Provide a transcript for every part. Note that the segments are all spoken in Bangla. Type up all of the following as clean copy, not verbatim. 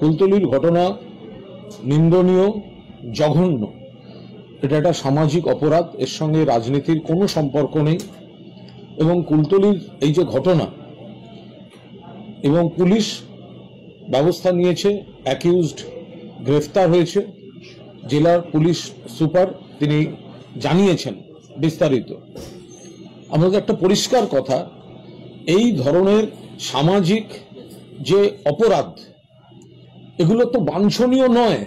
কুলতলির ঘটনা নিন্দনীয়, জঘন্য। এটা একটা সামাজিক অপরাধ, এর সঙ্গে রাজনীতির কোনো সম্পর্ক নেই। এবং কুলতলির এই যে ঘটনা, এবং পুলিশ ব্যবস্থা নিয়েছে, অ্যাকিউজড গ্রেফতার হয়েছে, জেলার পুলিশ সুপার তিনি জানিয়েছেন বিস্তারিত। আমাদের একটা পরিষ্কার কথা, এই ধরনের সামাজিক যে অপরাধ, এগুলো তো বাঞ্ছনীয় নয়,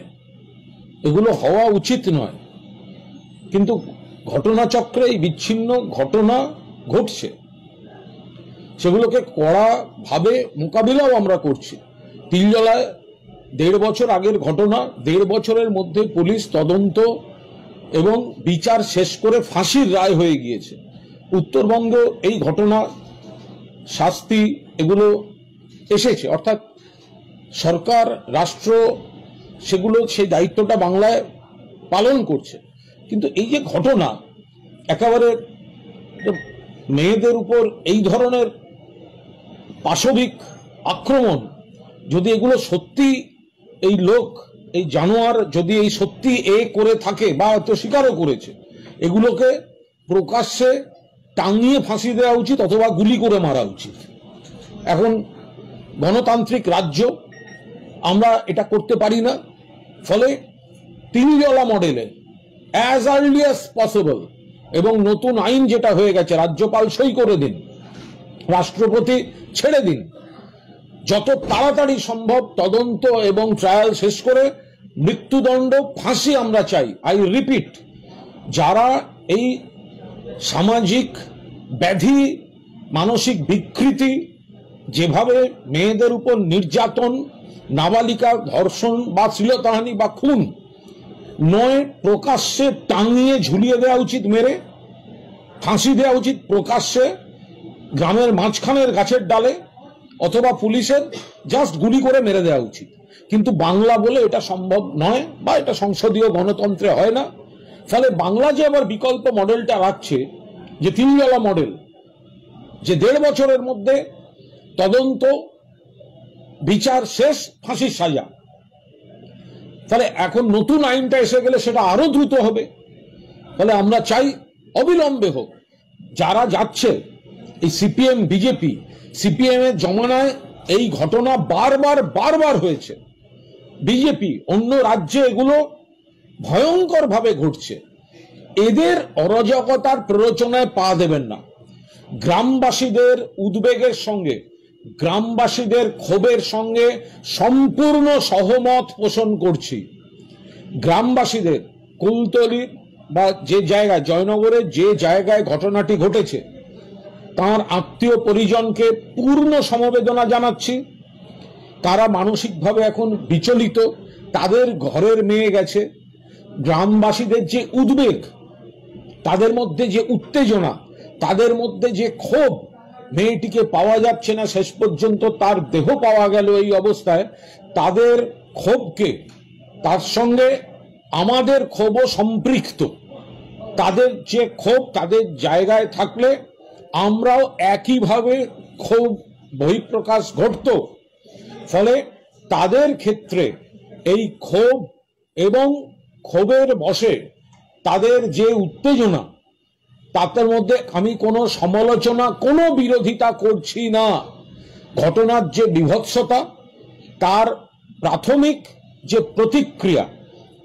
এগুলো হওয়া উচিত নয়, কিন্তু ঘটনাচক্রে এই বিচ্ছিন্ন ঘটনা ঘটছে, সেগুলোকে কড়াভাবে মোকাবিলাও আমরা করছি। তিলজলায় 1.5 বছর আগের ঘটনা, 1.5 বছরের মধ্যে পুলিশ তদন্ত এবং বিচার শেষ করে ফাঁসির রায় হয়ে গিয়েছে। উত্তরবঙ্গ এই ঘটনা শাস্তি এগুলো এসেছে, অর্থাৎ সরকার রাষ্ট্র সেগুলো সেই দায়িত্বটা বাংলায় পালন করছে। কিন্তু এই যে ঘটনা, একেবারে মেয়েদের উপর এই ধরনের পাশবিক আক্রমণ, যদি এগুলো সত্যি এই লোক, এই জানোয়ার যদি এই সত্যি করে থাকে বা তো স্বীকারও করেছে, এগুলোকে প্রকাশ্যে টাঙিয়ে ফাঁসি দেওয়া উচিত অথবা গুলি করে মারা উচিত। এখন গণতান্ত্রিক রাজ্য, আমরা এটা করতে পারি না। ফলে তিলজলা মডেলে অ্যাজ আর্লি অ্যাজ পসিবল, এবং নতুন আইন যেটা হয়ে গেছে, রাজ্যপাল সই করে দিন, রাষ্ট্রপতি ছেড়ে দিন, যত তাড়াতাড়ি সম্ভব তদন্ত এবং ট্রায়াল শেষ করে মৃত্যুদণ্ড, ফাঁসি আমরা চাই। আই রিপিট, যারা এই সামাজিক ব্যাধি, মানসিক বিকৃতি, যেভাবে মেয়েদের উপর নির্যাতন, নাবালিকা ধর্ষণ বা শ্লীলতাহানি বা খুন নয়, প্রকাশ্যে টাঙিয়ে ঝুলিয়ে দেওয়া উচিত, মেরে ফাঁসি দেওয়া উচিত প্রকাশ্যে গ্রামের মাঝখানের গাছের ডালে, অথবা পুলিশের জাস্ট গুলি করে মেরে দেওয়া উচিত। কিন্তু বাংলা বলে এটা সম্ভব নয়, বা এটা সংসদীয় গণতন্ত্রে হয় না। ফলে বাংলা যে আবার বিকল্প মডেলটা রাখছে, যে তিলজলা মডেল, যে 1.5 বছরের মধ্যে তদন্ত, বিচার শেষ, ফাঁসির সাজা, তাহলে এখন নতুন আইনটা এসে গেলে সেটা আরো দ্রুত হবে। ফলে আমরা চাই অবিলম্বে হোক। যারা যাচ্ছে, এই সিপিএম বিজেপি, সিপিএম এর জমানায় এই ঘটনা বারবার হয়েছে, বিজেপি অন্য রাজ্যে এগুলো ভয়ঙ্কর ভাবে ঘটছে। এদের অরাজকতার প্ররোচনায় পা দেবেন না। গ্রামবাসীদের উদ্বেগের সঙ্গে, গ্রামবাসীদের ক্ষোভের সঙ্গে সম্পূর্ণ সহমত পোষণ করছি। গ্রামবাসীদের কুলতলি বা যে জায়গায়, জয়নগরে যে জায়গায় ঘটনাটি ঘটেছে, তার আত্মীয় পরিজনকে পূর্ণ সমবেদনা জানাচ্ছি। তারা মানসিকভাবে এখন বিচলিত, তাদের ঘরের মেয়ে গেছে। গ্রামবাসীদের যে উদ্বেগ, তাদের মধ্যে যে উত্তেজনা, তাদের মধ্যে যে ক্ষোভ, মেয়েটিকে পাওয়া যাচ্ছে না, শেষ পর্যন্ত তার দেহ পাওয়া গেল এই অবস্থায়, তাদের ক্ষোভকে, তার সঙ্গে আমাদের ক্ষোভও সম্পৃক্ত। তাদের যে ক্ষোভ, তাদের জায়গায় থাকলে আমরাও একইভাবে ক্ষোভ বহিঃপ্রকাশ ঘটত। ফলে তাদের ক্ষেত্রে এই ক্ষোভ এবং ক্ষোভের বশে তাদের যে উত্তেজনা, তাদের মধ্যে আমি কোনো সমালোচনা, কোনো বিরোধিতা করছি না। ঘটনার যে বিভৎসতা, তার প্রাথমিক যে প্রতিক্রিয়া,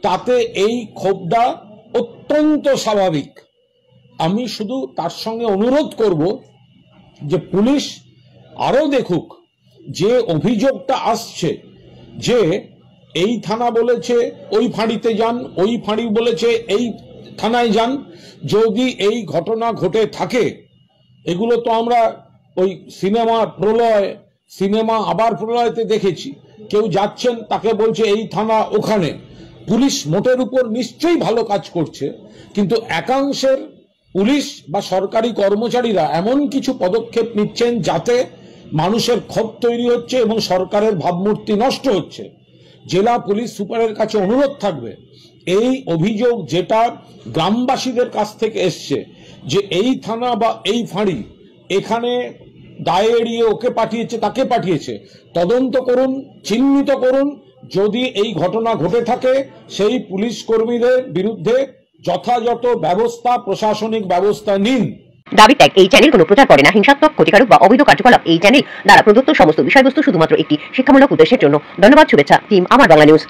তাতে এই ক্ষোভটা অত্যন্ত স্বাভাবিক। আমি শুধু তার সঙ্গে অনুরোধ করব যে পুলিশ আরো দেখুক, যে অভিযোগটা আসছে যে এই থানা বলেছে ওই ফাঁড়িতে যান, ওই ফাঁড়ি বলেছে এই থানায় যান, যদি এই ঘটনা ঘটে থাকে, এগুলো তো আমরা ওই সিনেমা প্রলয়, সিনেমা আবার প্রলয়তে দেখেছি, কেউ যাচ্ছেন তাকে বলছে এই থানা ওখানে। পুলিশ মোটের উপর নিশ্চয়ই ভালো কাজ করছে, কিন্তু একাংশের পুলিশ বা সরকারি কর্মচারীরা এমন কিছু পদক্ষেপ নিচ্ছেন যাতে মানুষের ক্ষোভ তৈরি হচ্ছে এবং সরকারের ভাবমূর্তি নষ্ট হচ্ছে। জেলা পুলিশ সুপারের কাছে অনুরোধ থাকবে, এই অভিযোগ যেটা গ্রামবাসীদের কাছ থেকে এসছে যে এই থানা বা এই ফাঁড়ি এখানে দায় এড়িয়ে ওকে পাঠিয়েছে, তাকে পাঠিয়েছে, তদন্ত করুন, চিহ্নিত করুন যদি এই ঘটনা ঘটে থাকে সেই পুলিশ কর্মীদের বিরুদ্ধে যথাযথ ব্যবস্থা, প্রশাসনিক ব্যবস্থা নিন। দাবি ত্যাগ। এই চ্যানেল কোনো প্রচার করে না হিংসাত্মক, ক্ষতিকারক বা অবৈধ কার্যকলাপ। এই চ্যানেল দ্বারা প্রদত্ত সমস্ত বিষয়বস্তু শুধুমাত্র একটি শিক্ষামূলক উদ্দেশ্যের জন্য। ধন্যবাদ। শুভেচ্ছা টিম আমার বাংলা নিউজ।